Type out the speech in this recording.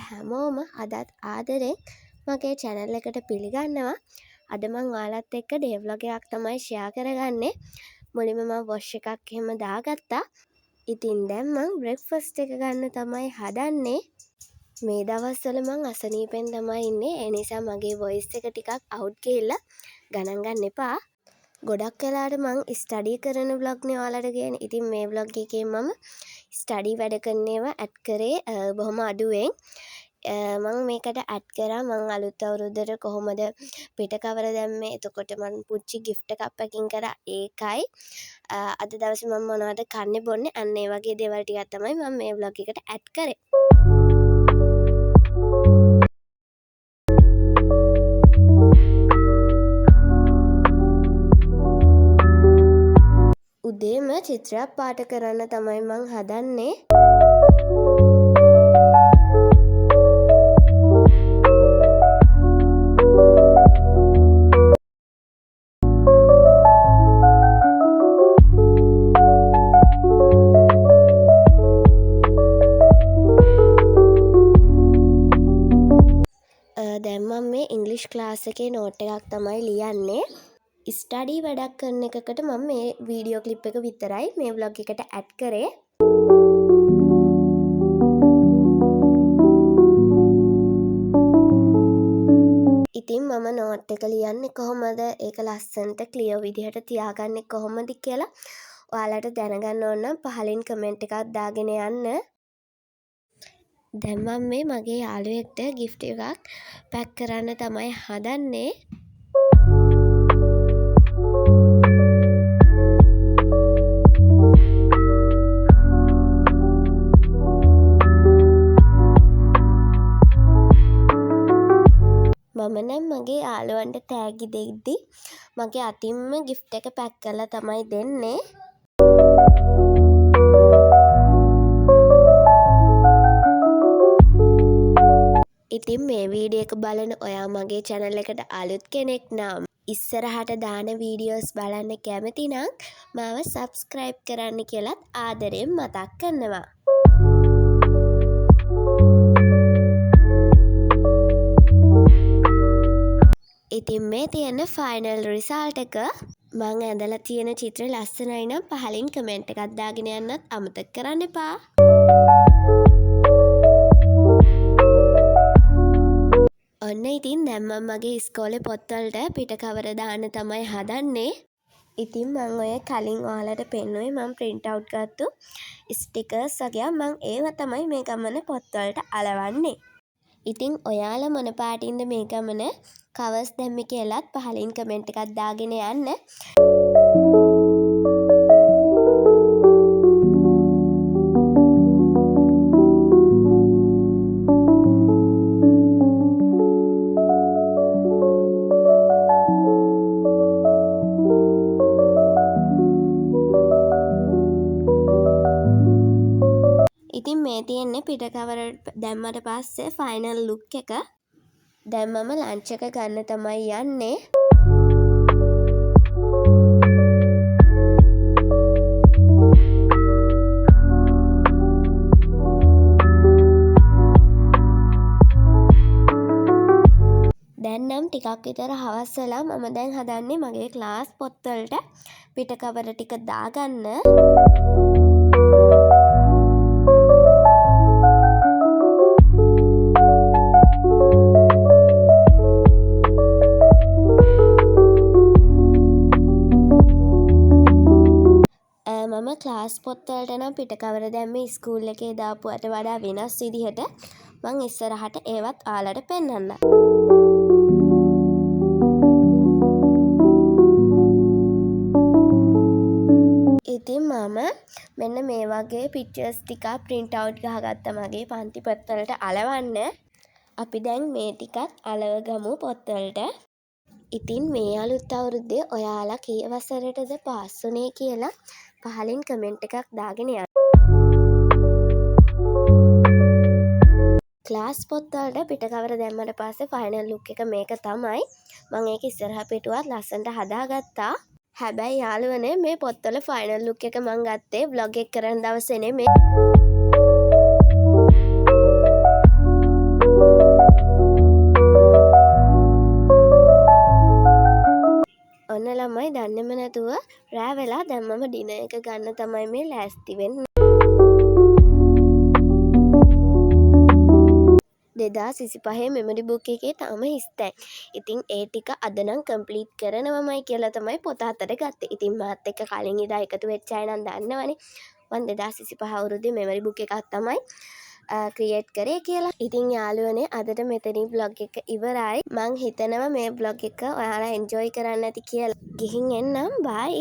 හැමෝම අදත් ආදරෙන් මගේ channel එකට පිළිගන්නවා. අද මම ඔයාලත් එක්ක day vlog එකක් තමයි share කරගන්නේ. මුලින්ම මම wash එකක් එහෙම දාගත්තා. ඉතින් දැන් මම breakfast එක ගන්න තමයි හදන්නේ. මේ දවස්වල මම අසනීපෙන් තමයි ඉන්නේ. ඒ නිසා මගේ voice එක ටිකක් out ගිහිල්ලා ගණන් ගන්න එපා. ගොඩක් වෙලාවට මම ස්ටඩි කරන vlog නේ ඔයාලට ගේන්නේ. ඉතින් මේ vlog එකේ මම ස්ටඩි වැඩ කරන ඒවා ඇඩ් කරේ බොහොම අඩුවෙන්. මම මේකට ඇඩ් කරා මම අලුත් අවුරුද්දට කොහොමද පිට කවර දැම්මේ. එතකොට මම පුංචි gift එකක් පැකින් කරා. ඒකයි අද දවසේ මම මොනවද කන්නේ බොන්නේ අන්න ඒ වගේ දේවල් ටිකක් තමයි මම මේ vlog එකට ඇඩ් කරේ. උදේම චිත්‍රයක් පාට කරන්න තමයි මං හදන්නේ. දැන් මම මේ ඉංග්‍රීසි ක්ලාස් එකේ නෝට් එකක් තමයි ලියන්නේ. ස්ටඩි වැඩක් කරන එකකට මම මේ වීඩියෝ ක්ලිප් එක විතරයි මේ vlog එකට ඇඩ් කරේ. ඉතින් මම නෝට් එක ලියන්නේ කොහොමද ඒක ලස්සනට ක්ලියර් විදිහට තියාගන්නේ කොහොමද කියලා ඔයාලට දැනගන්න ඕන නම් පහලින් කමෙන්ට් එකක් දාගෙන යන්න. දැන් මම මේ මගේ යාළුවෙක්ට gift එකක් පැක් කරන්න තමයි හදන්නේ. මම නම් මගේ යාළුවන්ට තෑගි දෙද්දි මගේ අතින්ම gift එක පැක් කරලා තමයි දෙන්නේ. ඉතින් මේ වීඩියෝ එක බලන ඔයා මගේ channel එකට අලුත් කෙනෙක් නම් ඉස්සරහට දාන වීඩියෝස් බලන්න කැමති නම් මාව subscribe කරන්න කියලාත් ආදරෙන් මතක් කරනවා. ඉතින් මේ තියෙන ෆයිනල් රිසල්ට් එක මම ඇඳලා තියෙන චිත්‍ර ලස්සනයි නම් පහලින් කමෙන්ට් එකක් දාගෙන යන්නත් අමතක කරන්න එපා. ඔන්න ඉතින් දැන් මම මගේ ඉස්කෝලේ පොත්වලට පිට කවර දාන්න තමයි හදන්නේ. ඉතින් මම ඔය කලින් ඔයාලට පෙන්නුවේ මම print out ගත්තු stickers වගේ මම ඒවා තමයි මේ ගමන පොත්වලට අලවන්නේ. ඉතින් ඔයාලා මොන පාටින්ද මේ ගමන කවර්ස් දැම්මේ කියලාත් පහලින් කමෙන්ට් එකක් දාගෙන යන්න. ඉතින් මේ තියෙන්නේ පිට කවර දැම්මට පස්සේ ෆයිනල් ලුක් එක. දැන් මම ලන්ච් එක ගන්න තමයි යන්නේ. දැන් නම් ටිකක් විතර හවස් වෙලා මම දැන් හදන්නේ මගේ ක්ලාස් පොත්වලට පිට කවර ටික දාගන්න. මම ක්ලාස් පොත්වලට නම් පිට කවර දැම්මේ ස්කූල් එකේ දාපුවට වඩා වෙනස් විදිහට මං ඉස්සරහට ඒවත් ඔයාලට පෙන්වන්න. ඉතින් මම මෙන්න මේ වගේ pictures ටිකක් print out ගහගත්තා මගේ පන්ති පොත්වලට අලවන්න. අපි දැන් මේ ටිකත් අලවගමු පොත්වලට. ඉතින් මේ අලුත් අවුරුද්දේ ඔයාලා කී වසරටද පාස් වුනේ කියලා පහලින් කමෙන්ට් එකක් දාගෙන යන්න. ක්ලාස් පොත්වලට පිට කවර දැම්මට පස්සේ ෆයිනල් ලුක් එක මේක තමයි. මම ඒක ඉස්සරහා පිටුවත් ලස්සනට හදාගත්තා. හැබැයි යාළුවනේ මේ පොත්වල ෆයිනල් ලුක් එක මම ගත්තේ vlog එක කරන දවසේ නෙමෙයි. රෑ වෙලා දැන් මම ඩිනර් එක ගන්න තමයි මේ ලෑස්ති වෙන්නේ. 2025 මෙමරි බුක් එකේ තාම හිස්තැන්. ඉතින් ඒ ටික අද නම් කම්ප්ලීට් කරනවමයි කියලා තමයි පොත අතට ගත්තේ. ඉතින් මාත් එක්ක කලින් ඉඳලා එකතු වෙච්ච අය නම් දන්නවනේ. මම 2025 අවුරුද්දේ මෙමරි බුක් එකක් තමයි ක්‍රියේට් කරේ කියලා. ඉතින් යාළුවනේ අදට මෙතනින් බ්ලොග් එක ඉවරයි. මං හිතනවා මේ බ්ලොග් එක ඔයාලා එන්ජොයි කරන්න ඇති කියලා. ගිහින් එන්නම් බයි.